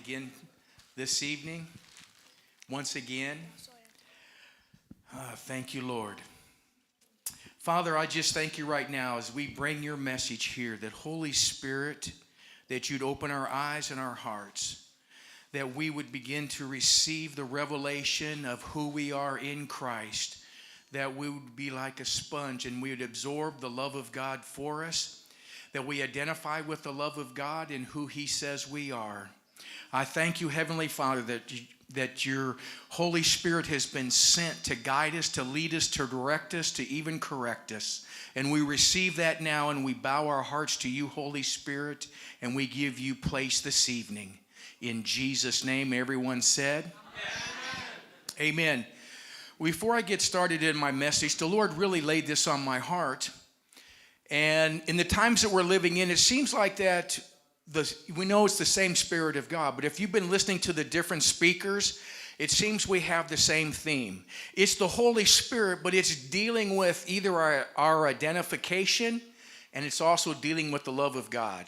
Again this evening, once again. Thank you, Lord. Father, I just thank you right now as we bring your message here, that Holy Spirit, that you'd open our eyes and our hearts, that we would begin to receive the revelation of who we are in Christ, that we would be like a sponge and we would absorb the love of God for us, that we identify with the love of God and who he says we are. I thank you, Heavenly Father, that your Holy Spirit has been sent to guide us, to lead us, to direct us, to even correct us. And we receive that now, and we bow our hearts to you, Holy Spirit, and we give you place this evening. In Jesus' name, everyone said, Amen. Amen. Before I get started in my message, the Lord really laid this on my heart. And in the times that we're living in, it seems like that we know it's the same Spirit of God, but if you've been listening to the different speakers, it seems we have the same theme. It's the Holy Spirit, but it's dealing with either our identification, and it's also dealing with the love of God.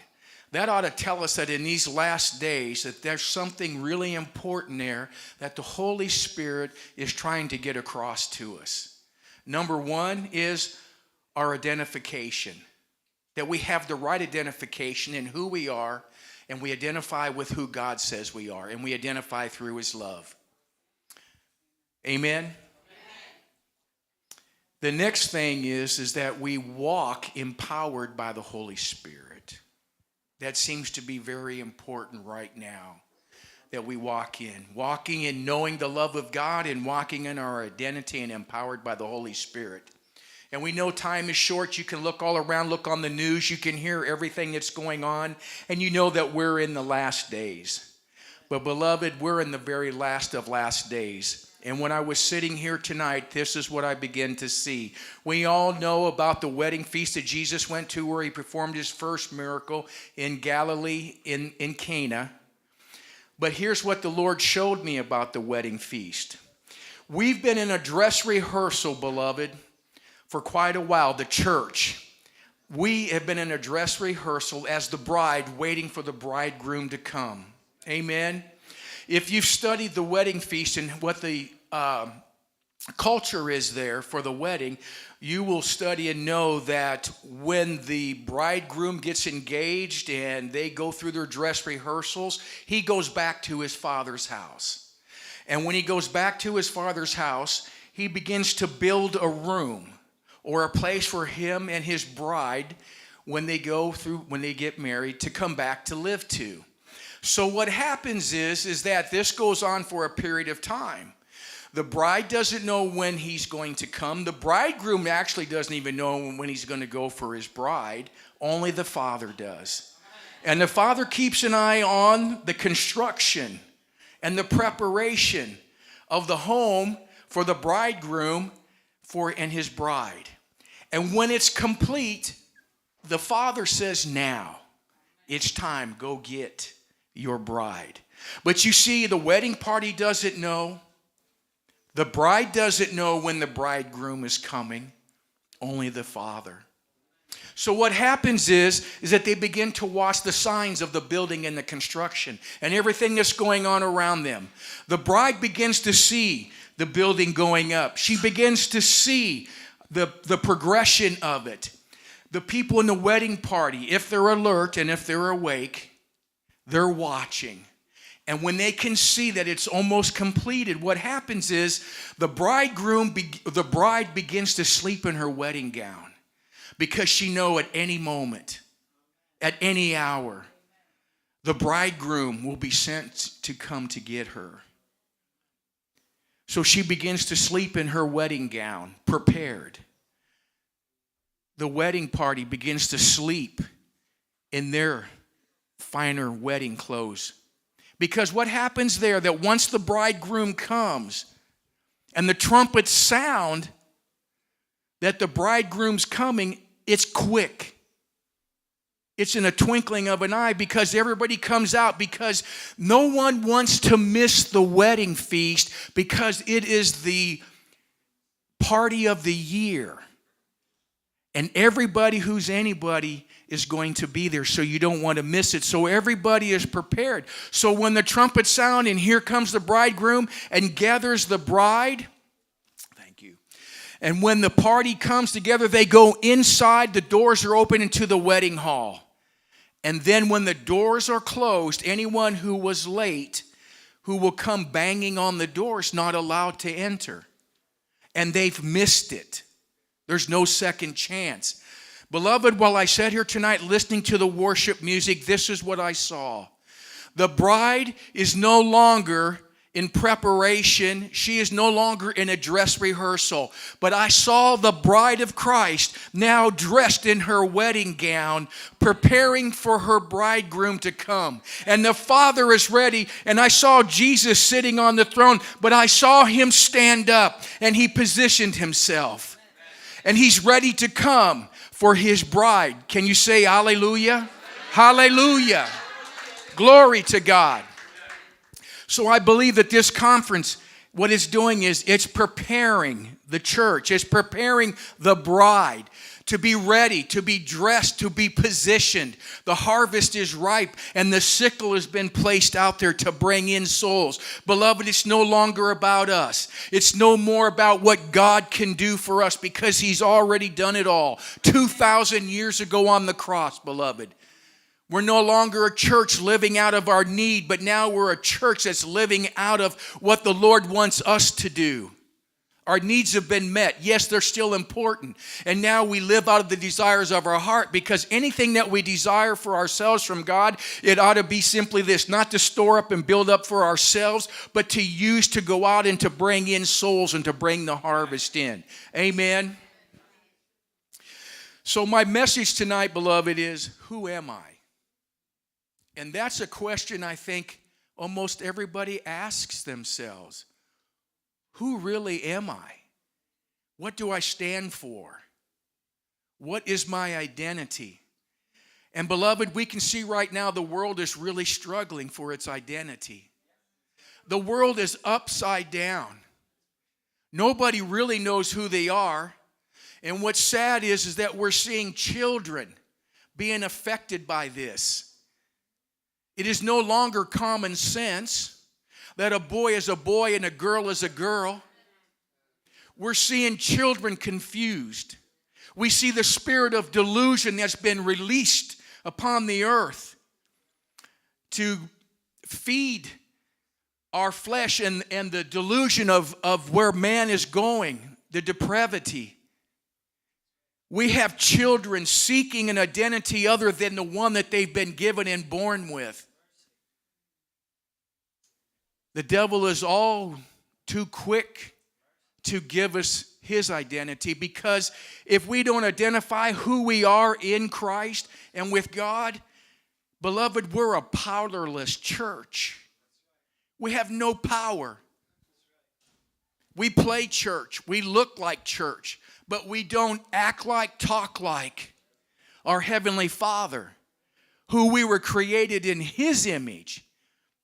That ought to tell us that in these last days that there's something really important there that the Holy Spirit is trying to get across to us. Number one is our identification. That we have the right identification in who we are, and we identify with who God says we are, and we identify through his love. Amen? The next thing is that we walk empowered by the Holy Spirit. That seems to be very important right now, that we walking in knowing the love of God and walking in our identity and empowered by the Holy Spirit. And we know time is short. You can look all around, look on the news. You can hear everything that's going on. And you know that we're in the last days. But beloved, we're in the very last of last days. And when I was sitting here tonight, this is what I began to see. We all know about the wedding feast that Jesus went to, where he performed his first miracle in Galilee, in Cana. But here's what the Lord showed me about the wedding feast. We've been in a dress rehearsal, beloved, for quite a while. The church, we have been in a dress rehearsal as the bride, waiting for the bridegroom to come. Amen. If you've studied the wedding feast and what the culture is there for the wedding, you will study and know that when the bridegroom gets engaged and they go through their dress rehearsals, he goes back to his father's house. And when he goes back to his father's house, he begins to build a room, or a place for him and his bride when they get married to come back to live to. So what happens is that this goes on for a period of time. The bride doesn't know when he's going to come. The bridegroom actually doesn't even know when he's going to go for his bride. Only the father does. And the father keeps an eye on the construction and the preparation of the home for the bridegroom and his bride. And when it's complete, the father says, now, it's time, go get your bride. But you see, the wedding party doesn't know. The bride doesn't know when the bridegroom is coming. Only the father. So what happens is that they begin to watch the signs of the building and the construction and everything that's going on around them. The bride begins to see the building going up. She begins to see the progression of it. The people in the wedding party, if they're alert and if they're awake, they're watching. And when they can see that it's almost completed, what happens is the bride begins to sleep in her wedding gown, because she knows at any moment, at any hour, the bridegroom will be sent to come to get her. So she begins to sleep in her wedding gown, prepared. The wedding party begins to sleep in their finer wedding clothes. Because what happens there, that once the bridegroom comes and the trumpets sound that the bridegroom's coming, it's quick. It's in a twinkling of an eye, because everybody comes out, because no one wants to miss the wedding feast, because it is the party of the year. And everybody who's anybody is going to be there, so you don't want to miss it. So everybody is prepared. So when the trumpets sound and here comes the bridegroom and gathers the bride, thank you. And when the party comes together, they go inside, the doors are open into the wedding hall. And then when the doors are closed, anyone who was late, who will come banging on the door, is not allowed to enter. And they've missed it. There's no second chance. Beloved, while I sat here tonight listening to the worship music, this is what I saw. The bride is no longer in preparation. She is no longer in a dress rehearsal. But I saw the bride of Christ now dressed in her wedding gown, preparing for her bridegroom to come. And the Father is ready. And I saw Jesus sitting on the throne, but I saw him stand up and he positioned himself. And he's ready to come for his bride. Can you say hallelujah? Hallelujah. Glory to God. So I believe that this conference, what it's doing is it's preparing the church. It's preparing the bride to be ready, to be dressed, to be positioned. The harvest is ripe and the sickle has been placed out there to bring in souls. Beloved, it's no longer about us. It's no more about what God can do for us, because he's already done it all 2,000 years ago on the cross, beloved. We're no longer a church living out of our need, but now we're a church that's living out of what the Lord wants us to do. Our needs have been met. Yes, they're still important. And now we live out of the desires of our heart, because anything that we desire for ourselves from God, it ought to be simply this: not to store up and build up for ourselves, but to use to go out and to bring in souls and to bring the harvest in. Amen. So my message tonight, beloved, is who am I? And that's a question I think almost everybody asks themselves. Who really am I? What do I stand for? What is my identity? And beloved, we can see right now the world is really struggling for its identity. The world is upside down. Nobody really knows who they are. And what's sad is that we're seeing children being affected by this. It is no longer common sense that a boy is a boy and a girl is a girl. We're seeing children confused. We see the spirit of delusion that's been released upon the earth to feed our flesh and the delusion of where man is going, the depravity. We have children seeking an identity other than the one that they've been given and born with. The devil is all too quick to give us his identity, because if we don't identify who we are in Christ and with God, beloved, we're a powerless church. We have no power. We play church. We look like church, but we don't act like, talk like our Heavenly Father, who we were created in his image.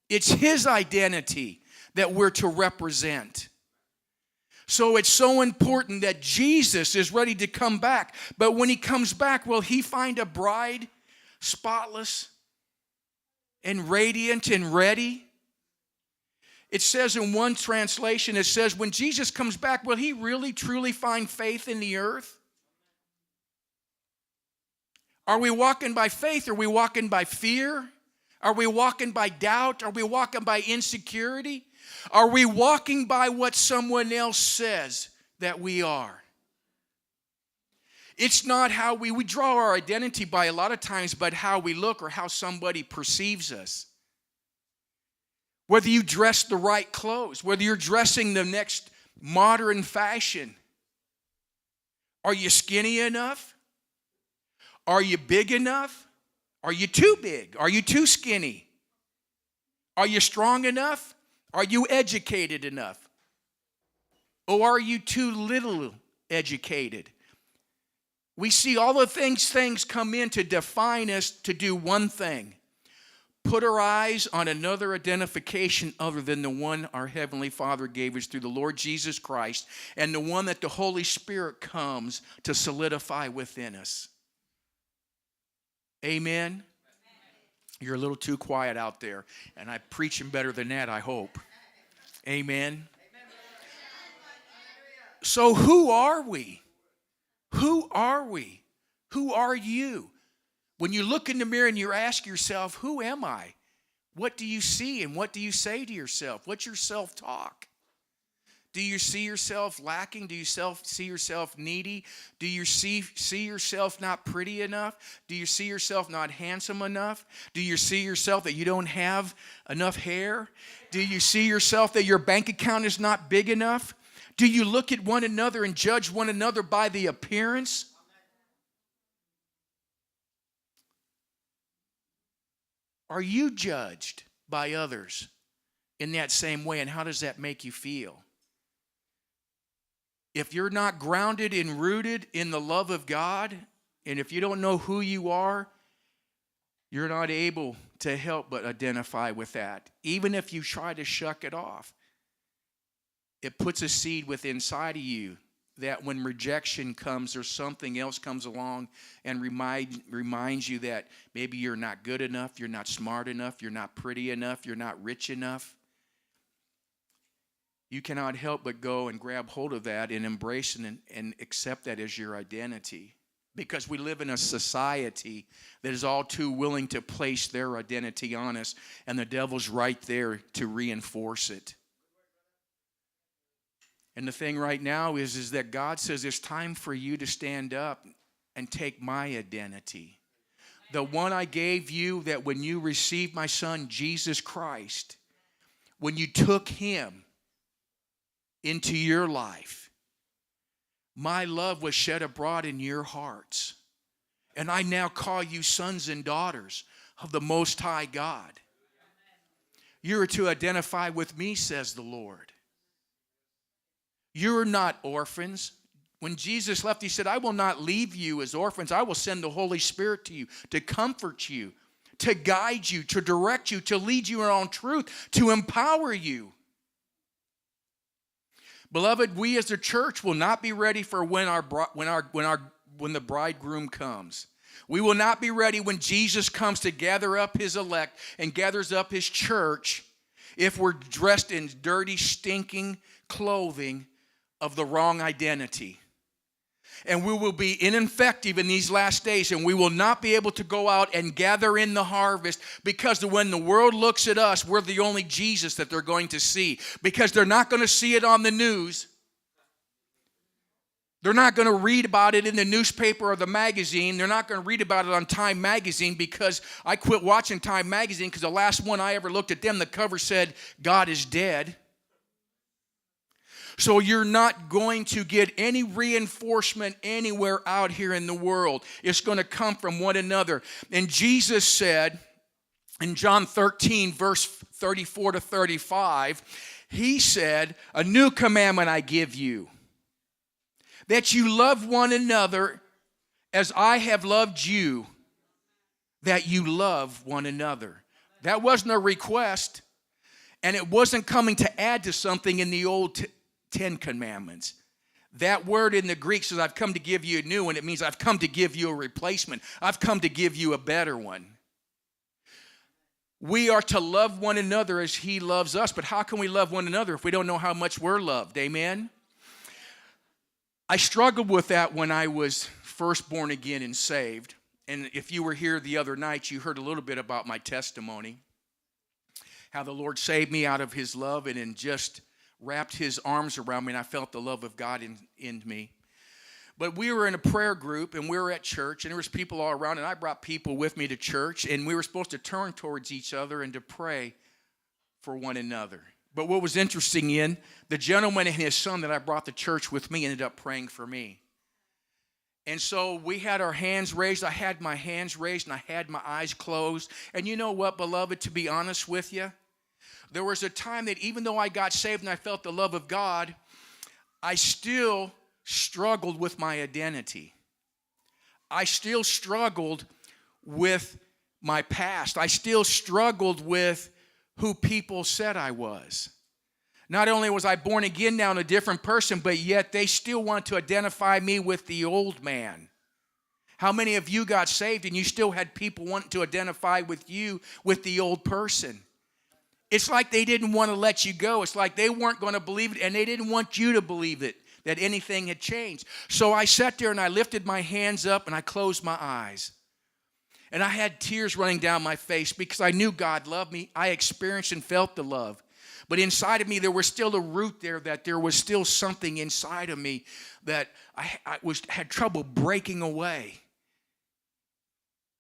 It's his identity that we're to represent. So it's so important that Jesus is ready to come back. But when he comes back, will he find a bride spotless and radiant and ready? It says in one translation, it says, when Jesus comes back, will he really truly find faith in the earth? Are we walking by faith? Are we walking by fear? Are we walking by doubt? Are we walking by insecurity? Are we walking by what someone else says that we are? It's not how we draw our identity by a lot of times, but how we look or how somebody perceives us. Whether you dress the right clothes, whether you're dressing the next modern fashion. Are you skinny enough? Are you big enough? Are you too big? Are you too skinny? Are you strong enough? Are you educated enough? Or are you too little educated? We see all the things come in to define us to do one thing: put our eyes on another identification other than the one our Heavenly Father gave us through the Lord Jesus Christ, and the one that the Holy Spirit comes to solidify within us. Amen? You're a little too quiet out there, and I'm preaching better than that, I hope. Amen? So who are we? Who are we? Who are you? When you look in the mirror and you ask yourself, who am I? What do you see and what do you say to yourself? What's your self-talk? Do you see yourself lacking? Do you see yourself needy? Do you see yourself not pretty enough? Do you see yourself not handsome enough? Do you see yourself that you don't have enough hair? Do you see yourself that your bank account is not big enough? Do you look at one another and judge one another by the appearance? Are you judged by others in that same way, and how does that make you feel? If you're not grounded and rooted in the love of God, and if you don't know who you are, you're not able to help but identify with that. Even if you try to shuck it off, it puts a seed within inside of you that when rejection comes or something else comes along and reminds you that maybe you're not good enough, you're not smart enough, you're not pretty enough, you're not rich enough, you cannot help but go and grab hold of that and embrace it and accept that as your identity. Because we live in a society that is all too willing to place their identity on us, and the devil's right there to reinforce it. And the thing right now is that God says it's time for you to stand up and take my identity. The one I gave you, that when you received my son, Jesus Christ, when you took him into your life, my love was shed abroad in your hearts. And I now call you sons and daughters of the Most High God. You are to identify with me, says the Lord. You're not orphans. When Jesus left, he said, I will not leave you as orphans. I will send the Holy Spirit to you to comfort you, to guide you, to direct you, to lead you in all truth, to empower you. Beloved, we as a church will not be ready for when the bridegroom comes. We will not be ready when Jesus comes to gather up his elect and gathers up his church if we're dressed in dirty, stinking clothing of the wrong identity. And we will be ineffective in these last days, and we will not be able to go out and gather in the harvest, because when the world looks at us, we're the only Jesus that they're going to see, because they're not going to see it on the news. They're not going to read about it in the newspaper or the magazine. They're not going to read about it on Time magazine, because I quit watching Time magazine because the last one I ever looked at them, the cover said, God is dead. So you're not going to get any reinforcement anywhere out here in the world. It's going to come from one another. And Jesus said in John 13, verse 34 to 35, he said, a new commandment I give you, that you love one another as I have loved you, that you love one another. That wasn't a request, and it wasn't coming to add to something in the old 10 commandments. That word in the Greek says, I've come to give you a new one. It means I've come to give you a replacement. I've come to give you a better one. We are to love one another as he loves us. But how can we love one another if we don't know how much we're loved? Amen? I struggled with that when I was first born again and saved. And if you were here the other night, you heard a little bit about my testimony. How the Lord saved me out of his love and in just wrapped his arms around me, and I felt the love of God in me. But we were in a prayer group, and we were at church, and there was people all around, and I brought people with me to church, and we were supposed to turn towards each other and to pray for one another. But what was interesting, the gentleman and his son that I brought to church with me ended up praying for me. And so we had our hands raised. I had my hands raised, and I had my eyes closed. And you know what, beloved, to be honest with you, there was a time that even though I got saved and I felt the love of God, I still struggled with my identity. I still struggled with my past. I still struggled with who people said I was. Not only was I born again now and a different person, but yet they still want to identify me with the old man. How many of you got saved and you still had people wanting to identify with you with the old person? It's like they didn't want to let you go. It's like they weren't going to believe it, and they didn't want you to believe it, that anything had changed. So I sat there and I lifted my hands up and I closed my eyes. And I had tears running down my face because I knew God loved me. I experienced and felt the love. But inside of me, there was still a root there, that there was still something inside of me that I had trouble breaking away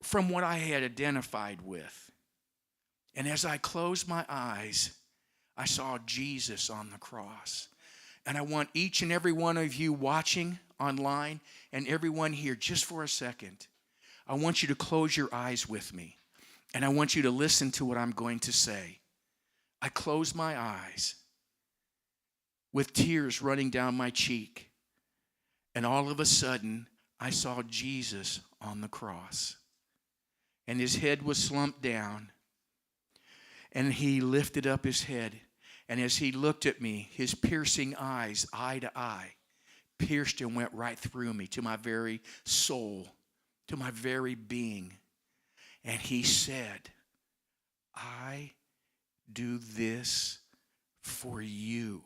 from what I had identified with. And as I closed my eyes, I saw Jesus on the cross. And I want each and every one of you watching online and everyone here, just for a second, I want you to close your eyes with me. And I want you to listen to what I'm going to say. I closed my eyes with tears running down my cheek. And all of a sudden, I saw Jesus on the cross. And his head was slumped down. And he lifted up his head. And as he looked at me, his piercing eyes, eye to eye, pierced and went right through me to my very soul, to my very being. And he said, I do this for you.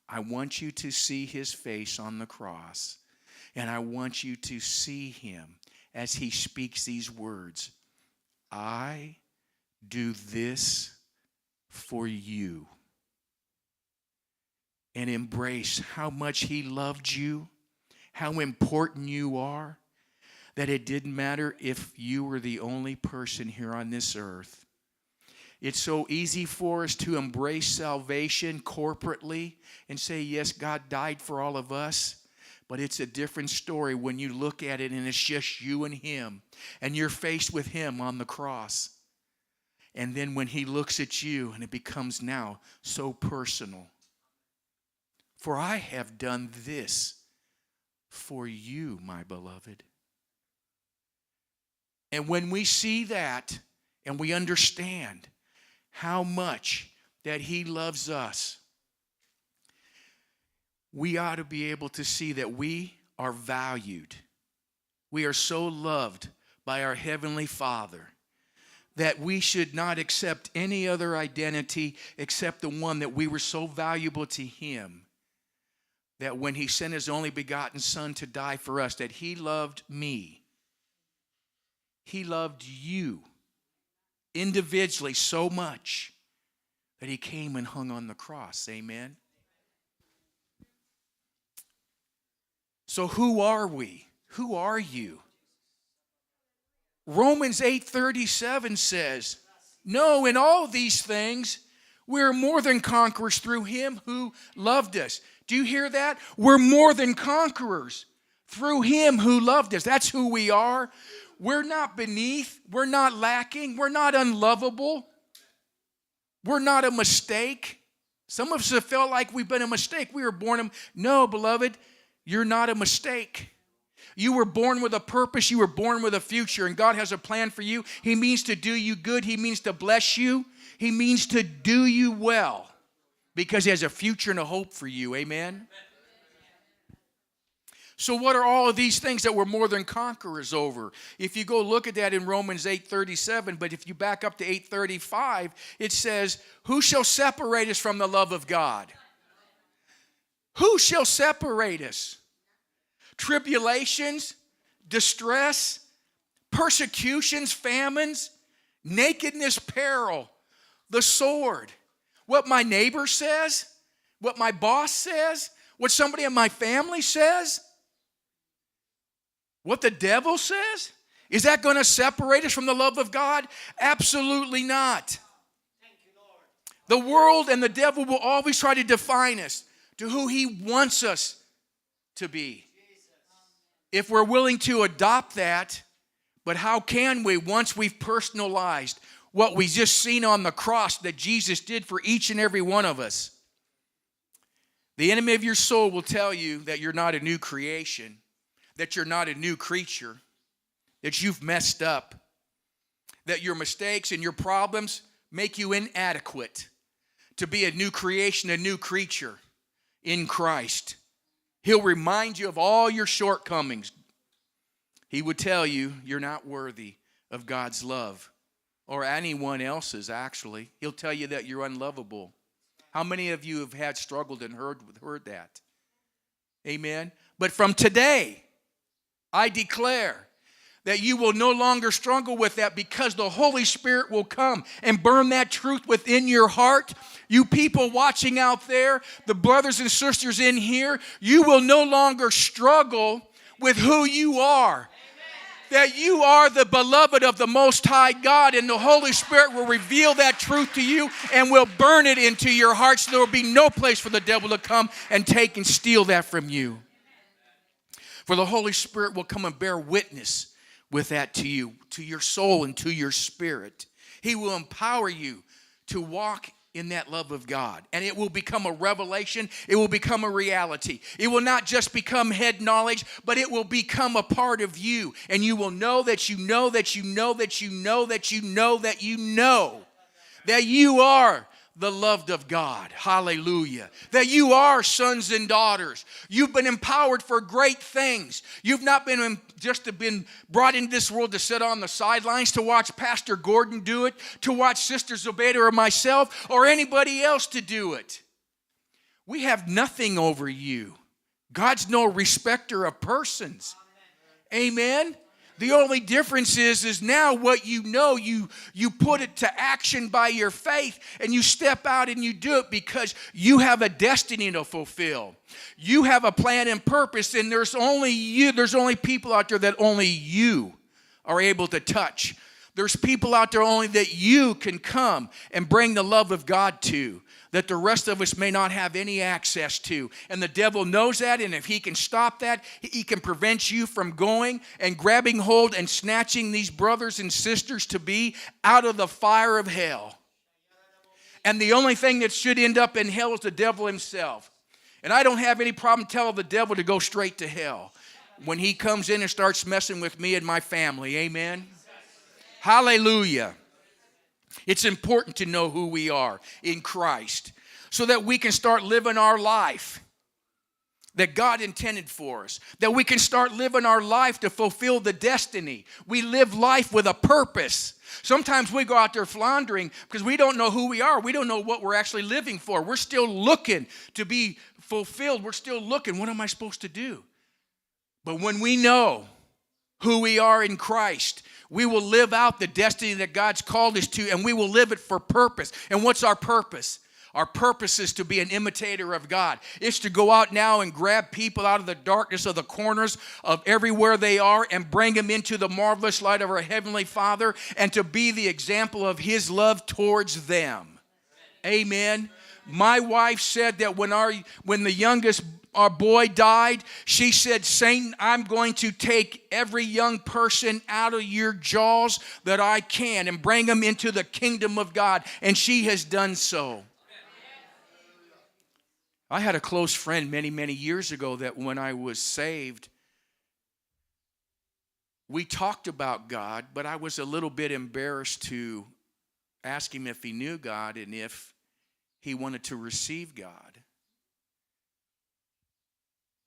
I want you to see his face on the cross. And I want you to see him as he speaks these words. I do this for you. And embrace how much he loved you, how important you are, that it didn't matter if you were the only person here on this earth. It's so easy for us to embrace salvation corporately and say, yes, God died for all of us. But it's a different story when you look at it and it's just you and him. And you're faced with him on the cross. And then when he looks at you, and it becomes now so personal. For I have done this for you, my beloved. And when we see that and we understand how much that he loves us, we ought to be able to see that we are valued. We are so loved by our Heavenly Father that we should not accept any other identity except the one that we were so valuable to him, that when he sent his only begotten Son to die for us, that he loved me. He loved you individually so much that he came and hung on the cross. Amen. So who are we? Who are you? Romans 8:37 says, no, in all these things, we're more than conquerors through him who loved us. Do you hear that? We're more than conquerors through him who loved us. That's who we are. We're not beneath. We're not lacking. We're not unlovable. We're not a mistake. Some of us have felt like we've been a mistake. We were born No, beloved, you're not a mistake. You were born with a purpose. You were born with a future, and God has a plan for you. He means to do you good. He means to bless you. He means to do you well because he has a future and a hope for you. Amen? So what are all of these things that we're more than conquerors over? If you go look at that in Romans 8:37, but if you back up to 8:35, it says, who shall separate us from the love of God? Who shall separate us? Tribulations, distress, persecutions, famines, nakedness, peril, the sword. What my neighbor says, what my boss says, what somebody in my family says, what the devil says. Is that going to separate us from the love of God? Absolutely not. Thank you, Lord. The world and the devil will always try to define us to who he wants us to be. If we're willing to adopt that, but how can we once we've personalized what we just seen on the cross that Jesus did for each and every one of us? The enemy of your soul will tell you that you're not a new creation, that you're not a new creature, that you've messed up, that your mistakes and your problems make you inadequate to be a new creation, a new creature in Christ. He'll remind you of all your shortcomings. He would tell you you're not worthy of God's love, or anyone else's, actually. He'll tell you that you're unlovable. How many of you have had struggled and heard that? Amen. But from today, I declare that you will no longer struggle with that, because the Holy Spirit will come and burn that truth within your heart. You people watching out there, the brothers and sisters in here, you will no longer struggle with who you are. That you are the beloved of the Most High God, and the Holy Spirit will reveal that truth to you and will burn it into your heart, so there will be no place for the devil to come and take and steal that from you. For the Holy Spirit will come and bear witness with that to you, to your soul and to your spirit. He will empower you to walk in that love of God. And it will become a revelation. It will become a reality. It will not just become head knowledge, but it will become a part of you. And you will know that you know that you know that you know that you know that you know that you are the loved of God. Hallelujah. That you are sons and daughters. You've been empowered for great things. You've not been just been brought into this world to sit on the sidelines, to watch Pastor Gordon do it, to watch Sister Zobeda or myself or anybody else to do it. We have nothing over you. God's no respecter of persons. Amen. The only difference is now what you know, you put it to action by your faith, and you step out and you do it because you have a destiny to fulfill. You have a plan and purpose, and there's only people out there that only you are able to touch. There's people out there only that you can come and bring the love of God to, that the rest of us may not have any access to. And the devil knows that, and if he can stop that, he can prevent you from going and grabbing hold and snatching these brothers and sisters to be out of the fire of hell. And the only thing that should end up in hell is the devil himself. And I don't have any problem telling the devil to go straight to hell when he comes in and starts messing with me and my family. Amen. Hallelujah. It's important to know who we are in Christ so that we can start living our life that God intended for us, that we can start living our life to fulfill the destiny. We live life with a purpose. Sometimes we go out there floundering because we don't know who we are. We don't know what we're actually living for. We're still looking to be fulfilled. We're still looking, what am I supposed to do? But when we know who we are in Christ, we will live out the destiny that God's called us to, and we will live it for purpose. And what's our purpose? Our purpose is to be an imitator of God. It's to go out now and grab people out of the darkness of the corners of everywhere they are and bring them into the marvelous light of our Heavenly Father, and to be the example of His love towards them. Amen. My wife said that when the youngest our boy died, she said, Satan, I'm going to take every young person out of your jaws that I can and bring them into the kingdom of God. And she has done so. I had a close friend many, many years ago that when I was saved, we talked about God, but I was a little bit embarrassed to ask him if he knew God and if he wanted to receive God.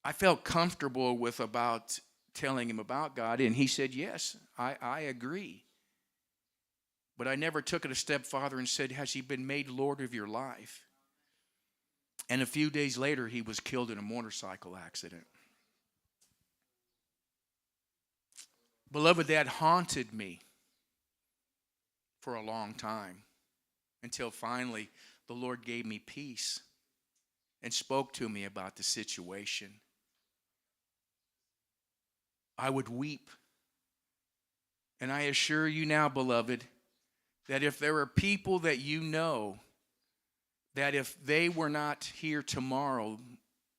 I felt comfortable about telling him about God, and he said, yes, I agree. But I never took it a step farther and said, has he been made Lord of your life? And a few days later, he was killed in a motorcycle accident. Beloved, that haunted me for a long time, until finally the Lord gave me peace and spoke to me about the situation. I would weep. And I assure you now, beloved, that if there are people that you know that if they were not here tomorrow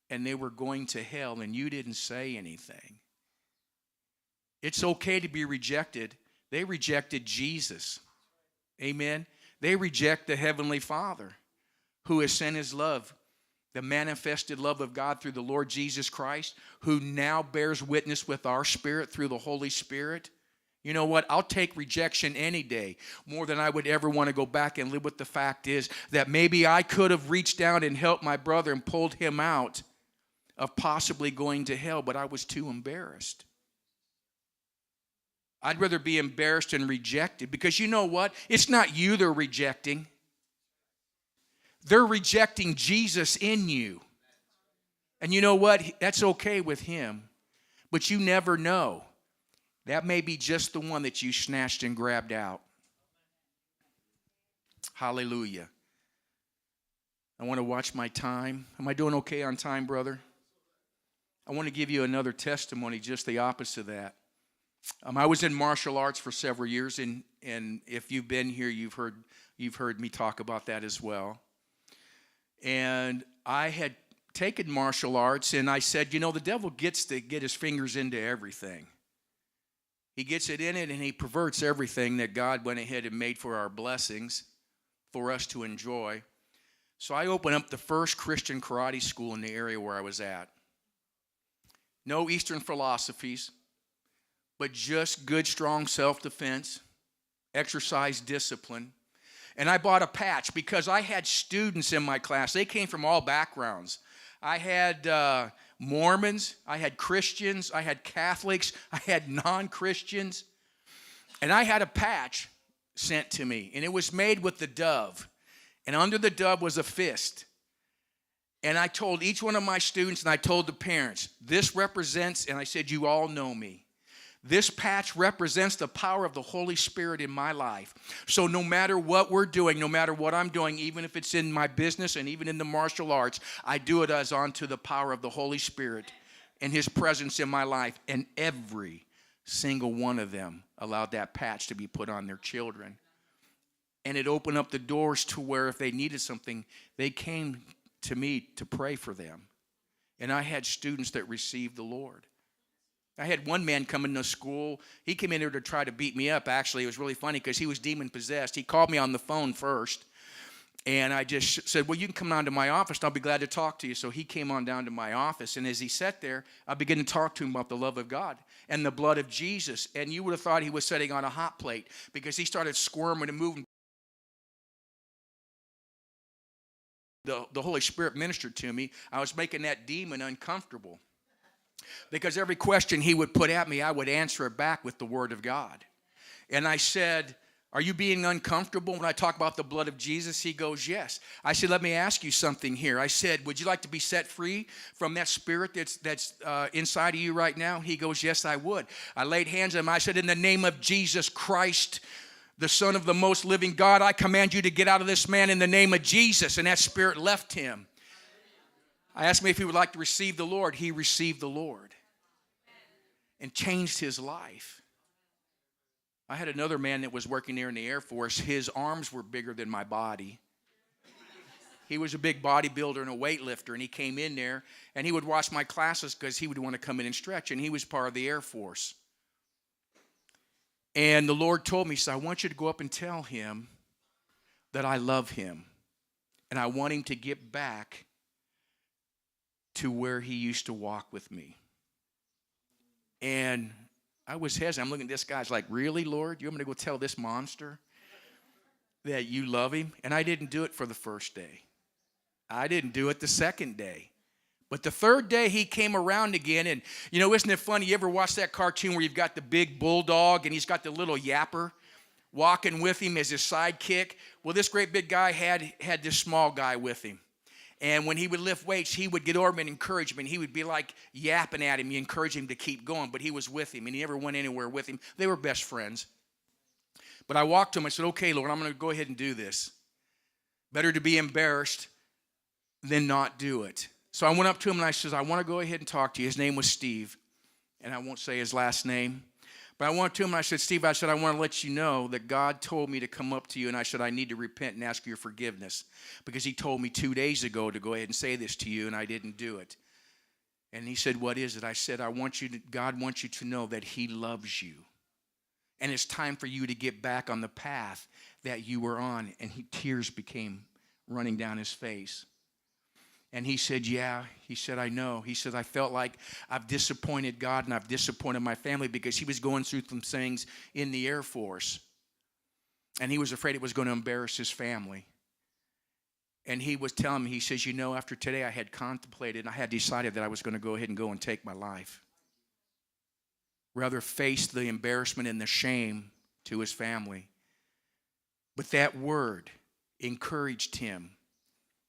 and they were going to hell and you didn't say anything, it's okay to be rejected. They rejected Jesus. Amen. They reject the Heavenly Father who has sent His love, the manifested love of God through the Lord Jesus Christ, who now bears witness with our spirit through the Holy Spirit. You know what? I'll take rejection any day more than I would ever want to go back and live with the fact is that maybe I could have reached down and helped my brother and pulled him out of possibly going to hell, but I was too embarrassed. I'd rather be embarrassed and rejected, because you know what? It's not you they're rejecting. They're rejecting Jesus in you. And you know what? That's okay with him. But you never know. That may be just the one that you snatched and grabbed out. Hallelujah. I want to watch my time. Am I doing okay on time, brother? I want to give you another testimony, just the opposite of that. I was in martial arts for several years, and if you've been here, you've heard me talk about that as well. And I had taken martial arts, and I said, you know, the devil gets to get his fingers into everything. He gets it in it, and he perverts everything that God went ahead and made for our blessings, for us to enjoy. So I opened up the first Christian karate school in the area where I was at. No Eastern philosophies, but just good, strong self-defense, exercise discipline. And I bought a patch because I had students in my class. They came from all backgrounds. I had Mormons, I had Christians, I had Catholics, I had non-Christians. And I had a patch sent to me, and it was made with the dove. And under the dove was a fist. And I told each one of my students, and I told the parents, this represents, and I said, you all know me. This patch represents the power of the Holy Spirit in my life. So no matter what we're doing, no matter what I'm doing, even if it's in my business and even in the martial arts, I do it as unto the power of the Holy Spirit and his presence in my life. And every single one of them allowed that patch to be put on their children. And it opened up the doors to where if they needed something, they came to me to pray for them. And I had students that received the Lord. I had one man come into school. He came in there to try to beat me up, actually. It was really funny because he was demon-possessed. He called me on the phone first. And I just said, well, you can come down to my office, and I'll be glad to talk to you. So he came on down to my office. And as he sat there, I began to talk to him about the love of God and the blood of Jesus. And you would have thought he was sitting on a hot plate because he started squirming and moving. The Holy Spirit ministered to me. I was making that demon uncomfortable. Because every question he would put at me, I would answer it back with the Word of God. And I said, are you being uncomfortable when I talk about the blood of Jesus? He goes, yes. I said, let me ask you something here. I said, would you like to be set free from that spirit that's inside of you right now? He goes, yes, I would. I laid hands on him. I said, in the name of Jesus Christ, the Son of the most living God, I command you to get out of this man in the name of Jesus. And that spirit left him. I asked him if he would like to receive the Lord. He received the Lord and changed his life. I had another man that was working there in the Air Force. His arms were bigger than my body. He was a big bodybuilder and a weightlifter, and he came in there, and he would watch my classes because he would want to come in and stretch, and he was part of the Air Force. And the Lord told me, he said, I want you to go up and tell him that I love him, and I want him to get back to where he used to walk with me. And I was hesitant. I'm looking at this guy. I was like, really, Lord? You want me to go tell this monster that you love him? And I didn't do it for the first day. I didn't do it the second day. But the third day, he came around again. And, you know, isn't it funny? You ever watch that cartoon where you've got the big bulldog and he's got the little yapper walking with him as his sidekick? Well, this great big guy had this small guy with him. And when he would lift weights, he would get over him and encourage him. And he would be like yapping at him. You encourage him to keep going. But he was with him. And he never went anywhere with him. They were best friends. But I walked to him. I said, okay, Lord, I'm going to go ahead and do this. Better to be embarrassed than not do it. So I went up to him and I said, I want to go ahead and talk to you. His name was Steve. And I won't say his last name. But I went to him and I said, Steve, I said, I want to let you know that God told me to come up to you. And I said, I need to repent and ask your forgiveness. Because he told me 2 days ago to go ahead and say this to you, and I didn't do it. And he said, what is it? I said, God wants you to know that he loves you. And it's time for you to get back on the path that you were on. And tears became running down his face. And he said, yeah. He said, I know. He said, I felt like I've disappointed God and I've disappointed my family, because he was going through some things in the Air Force. And he was afraid it was going to embarrass his family. And he was telling me, he says, you know, after today I had contemplated and I had decided that I was going to go ahead and take my life. rather faced the embarrassment and the shame to his family. But that word encouraged him.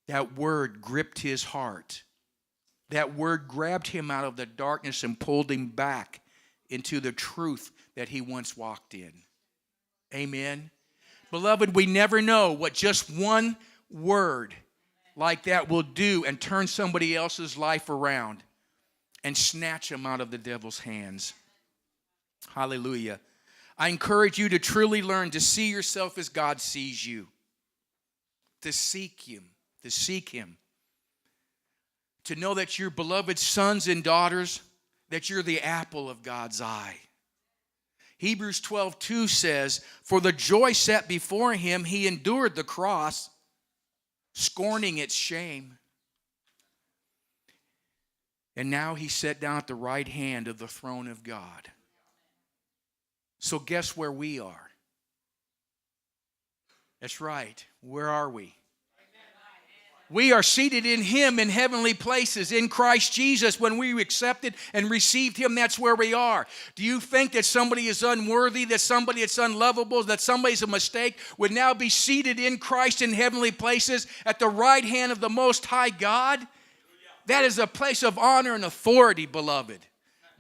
That word gripped his heart. That word grabbed him out of the darkness and pulled him back into the truth that he once walked in. Amen. Beloved, we never know what just one word like that will do and turn somebody else's life around and snatch them out of the devil's hands. Hallelujah. I encourage you to truly learn to see yourself as God sees you. To seek him. To know that you're beloved sons and daughters, that you're the apple of God's eye. Hebrews 12:2 says, for the joy set before him, he endured the cross, scorning its shame. And now he's set down at the right hand of the throne of God. So guess where we are? That's right. Where are we? We are seated in him in heavenly places in Christ Jesus. When we accepted and received him, that's where we are. Do you think that somebody is unworthy, that somebody is unlovable, that somebody's a mistake would now be seated in Christ in heavenly places at the right hand of the Most High God? That is a place of honor and authority, beloved.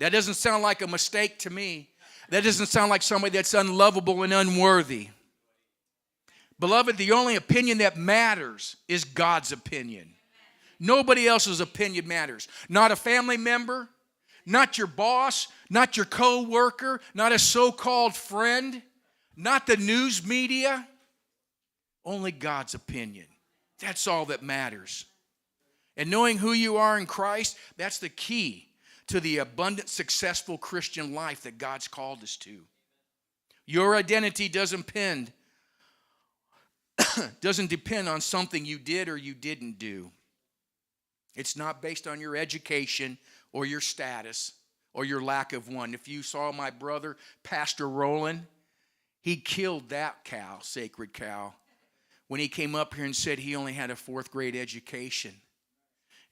That doesn't sound like a mistake to me. That doesn't sound like somebody that's unlovable and unworthy. Beloved, the only opinion that matters is God's opinion. Nobody else's opinion matters. Not a family member, not your boss, not your co-worker, not a so-called friend, not the news media. Only God's opinion. That's all that matters. And knowing who you are in Christ, that's the key to the abundant, successful Christian life that God's called us to. Your identity doesn't depend on something you did or you didn't do. It's not based on your education or your status or your lack of one. If you saw my brother, Pastor Roland, he killed that cow, sacred cow, when he came up here and said he only had a 4th grade education.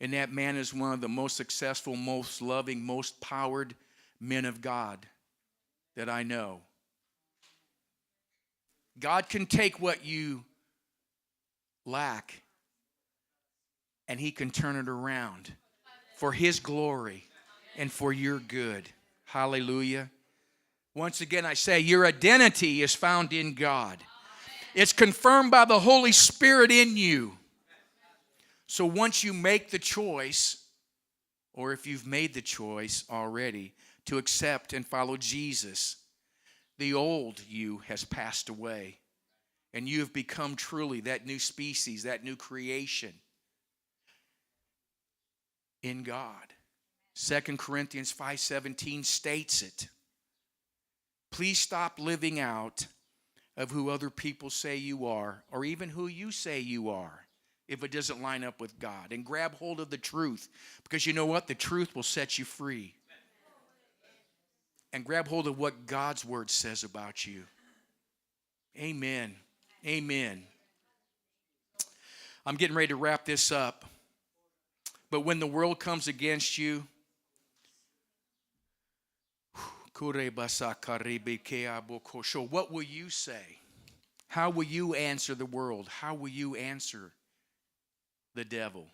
And that man is one of the most successful, most loving, most powered men of God that I know. God can take what you lack and he can turn it around for his glory and for your good. Hallelujah. Once again, I say your identity is found in God. It's confirmed by the Holy Spirit in you. So once you make the choice, or if you've made the choice already to accept and follow Jesus, the old you has passed away. And you have become truly that new species, that new creation in God. 2 Corinthians 5:17 states it. Please stop living out of who other people say you are, or even who you say you are, if it doesn't line up with God. And grab hold of the truth, because you know what? The truth will set you free. And grab hold of what God's word says about you. Amen. Amen. I'm getting ready to wrap this up. But when the world comes against you, what will you say? How will you answer the world? How will you answer the devil?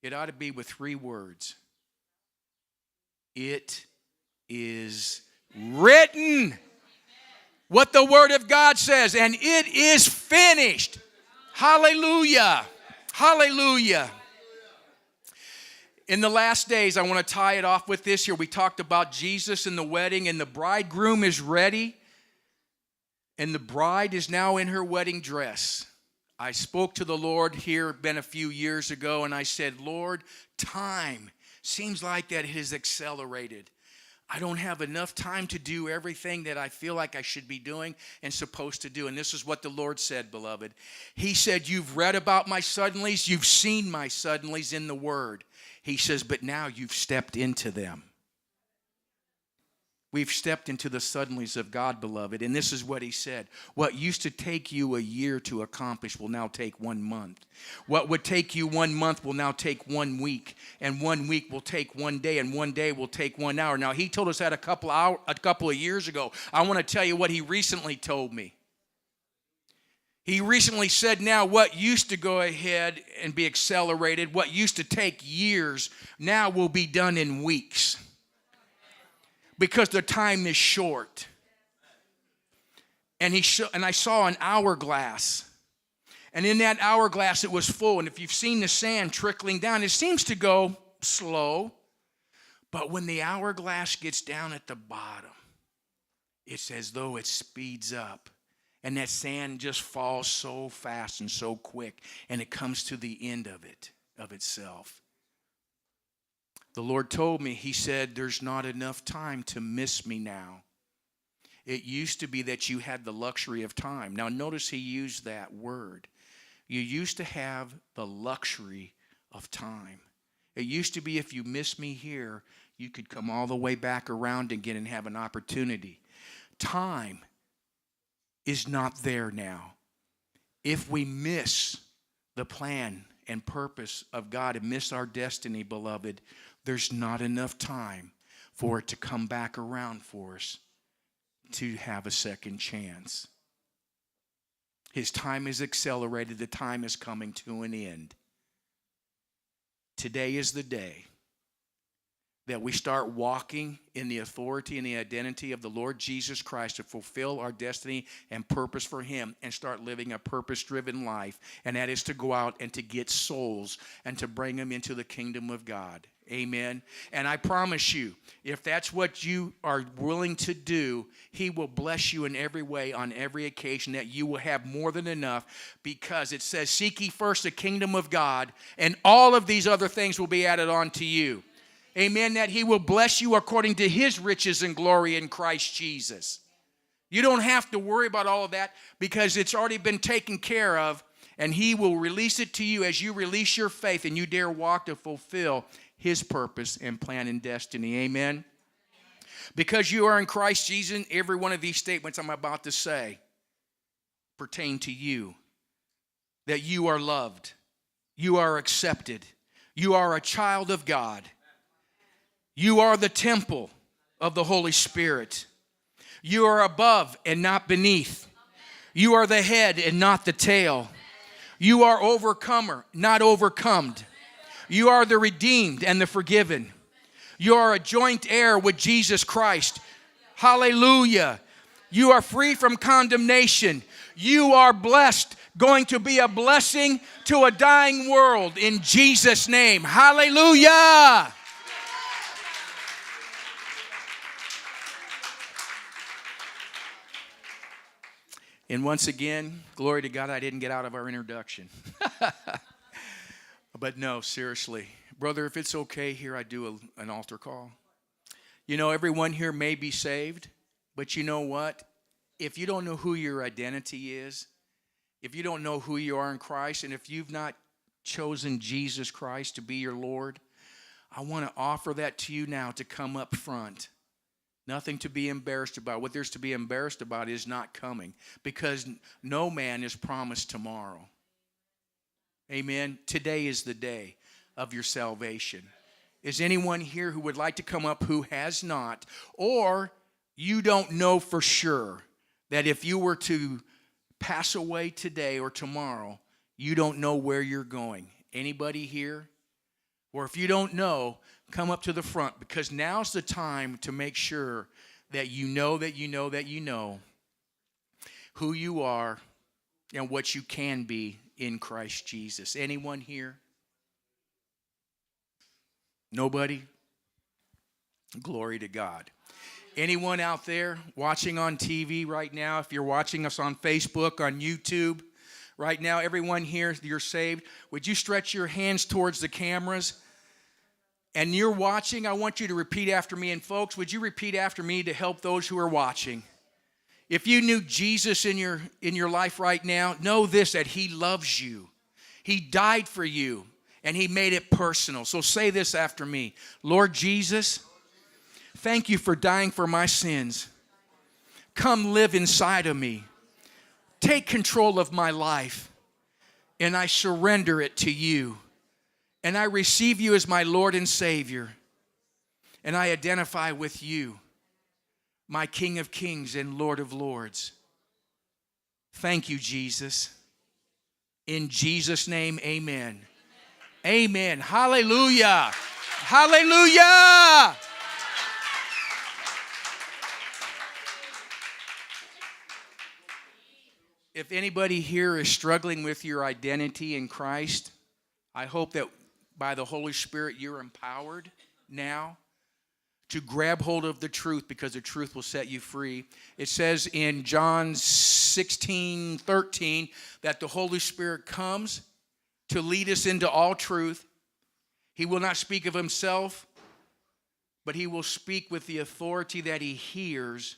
It ought to be with 3 words. It is written. What the Word of God says, and it is finished. Hallelujah. Hallelujah. In the last days, I want to tie it off with this here. We talked about Jesus and the wedding, and the bridegroom is ready, and the bride is now in her wedding dress. I spoke to the Lord here, been a few years ago, and I said, Lord, time seems like that it has accelerated. I don't have enough time to do everything that I feel like I should be doing and supposed to do. And this is what the Lord said, beloved. He said, you've read about my suddenlies. You've seen my suddenlies in the Word. He says, but now you've stepped into them. We've stepped into the suddenlies of God, beloved. And this is what he said. What used to take you a year to accomplish will now take 1 month. What would take you 1 month will now take 1 week. And 1 week will take 1 day. And 1 day will take 1 hour. Now, he told us that a couple of years ago. I want to tell you what he recently told me. He recently said now what used to go ahead and be accelerated, what used to take years, now will be done in weeks. Because the time is short. And I saw an hourglass. And in that hourglass it was full. And if you've seen the sand trickling down, it seems to go slow. But when the hourglass gets down at the bottom, it's as though it speeds up. And that sand just falls so fast and so quick. And it comes to the end of itself. The Lord told me, he said, there's not enough time to miss me now. It used to be that you had the luxury of time. Now notice he used that word. You used to have the luxury of time. It used to be if you missed me here, you could come all the way back around again and have an opportunity. Time is not there now. If we miss the plan and purpose of God and miss our destiny, beloved, there's not enough time for it to come back around for us to have a second chance. His time is accelerated. The time is coming to an end. Today is the day that we start walking in the authority and the identity of the Lord Jesus Christ to fulfill our destiny and purpose for him and start living a purpose-driven life. And that is to go out and to get souls and to bring them into the kingdom of God. Amen. And I promise you, if that's what you are willing to do, he will bless you in every way on every occasion, that you will have more than enough, because it says, seek ye first the kingdom of God, and all of these other things will be added on to you. Amen. That he will bless you according to his riches and glory in Christ Jesus. You don't have to worry about all of that, because it's already been taken care of, and he will release it to you as you release your faith and you dare walk to fulfill his purpose and plan and destiny. Amen. Because you are in Christ Jesus, every one of these statements I'm about to say pertain to you. That you are loved. You are accepted. You are a child of God. You are the temple of the Holy Spirit. You are above and not beneath. You are the head and not the tail. You are overcomer, not overcome. You are the redeemed and the forgiven. You are a joint heir with Jesus Christ. Hallelujah. You are free from condemnation. You are blessed, going to be a blessing to a dying world in Jesus' name. Hallelujah. And once again, glory to God, I didn't get out of our introduction. But no, seriously. Brother, if it's okay here, I do an altar call. You know, everyone here may be saved, but you know what? If you don't know who your identity is, if you don't know who you are in Christ, and if you've not chosen Jesus Christ to be your Lord, I want to offer that to you now to come up front. Nothing to be embarrassed about. What there's to be embarrassed about is not coming, because no man is promised tomorrow. Amen. Today is the day of your salvation. Is anyone here who would like to come up who has not, or you don't know for sure that if you were to pass away today or tomorrow, you don't know where you're going? Anybody here? Or if you don't know, come up to the front, because now's the time to make sure that you know that you know that you know who you are and what you can be in Christ Jesus. Anyone here? Nobody? Glory to God. Anyone out there watching on TV right now? If you're watching us on Facebook, on YouTube, right now, everyone here, you're saved. Would you stretch your hands towards the cameras? And you're watching, I want you to repeat after me. And folks, would you repeat after me to help those who are watching? If you knew Jesus in your life right now, know this, that he loves you. He died for you, and he made it personal. So say this after me. Lord Jesus, Thank you for dying for my sins. Come live inside of me. Take control of my life. And I surrender it to you. And I receive you as my Lord and Savior. And I identify with you, my King of Kings and Lord of Lords. Thank you, Jesus. In Jesus' name, amen. Amen. Hallelujah. Hallelujah. If anybody here is struggling with your identity in Christ, I hope that by the Holy Spirit you're empowered now to grab hold of the truth, because the truth will set you free. It says in John 16:13 that the Holy Spirit comes to lead us into all truth. He will not speak of himself, but he will speak with the authority that he hears,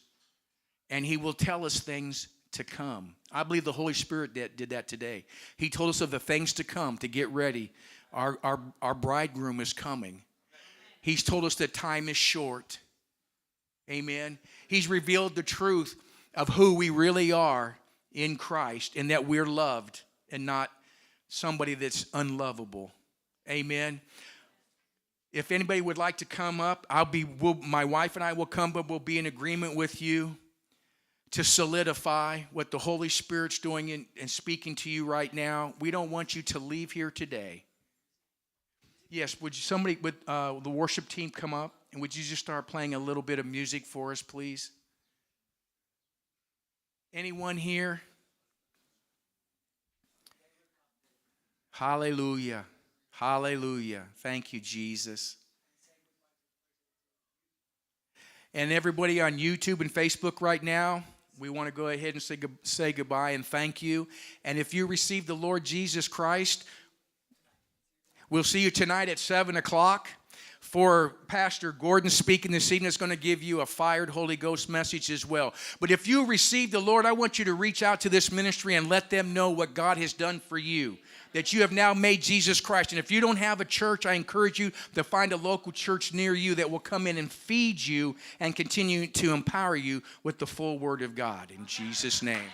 and he will tell us things to come. I believe the Holy Spirit did that today. He told us of the things to come, to get ready. Our bridegroom is coming. He's told us that time is short. Amen. He's revealed the truth of who we really are in Christ, and that we're loved and not somebody that's unlovable. Amen. If anybody would like to come up, my wife and I will come, but we'll be in agreement with you to solidify what the Holy Spirit's doing and speaking to you right now. We don't want you to leave here today. Yes, would the worship team come up, and would you just start playing a little bit of music for us, please? Anyone here? Hallelujah. Hallelujah. Thank you, Jesus. And everybody on YouTube and Facebook right now, we want to go ahead and say goodbye and thank you. And if you receive the Lord Jesus Christ, we'll see you tonight at 7 o'clock for Pastor Gordon speaking this evening. It's going to give you a fired Holy Ghost message as well. But if you receive the Lord, I want you to reach out to this ministry and let them know what God has done for you, that you have now made Jesus Christ. And if you don't have a church, I encourage you to find a local church near you that will come in and feed you and continue to empower you with the full Word of God. In Jesus' name.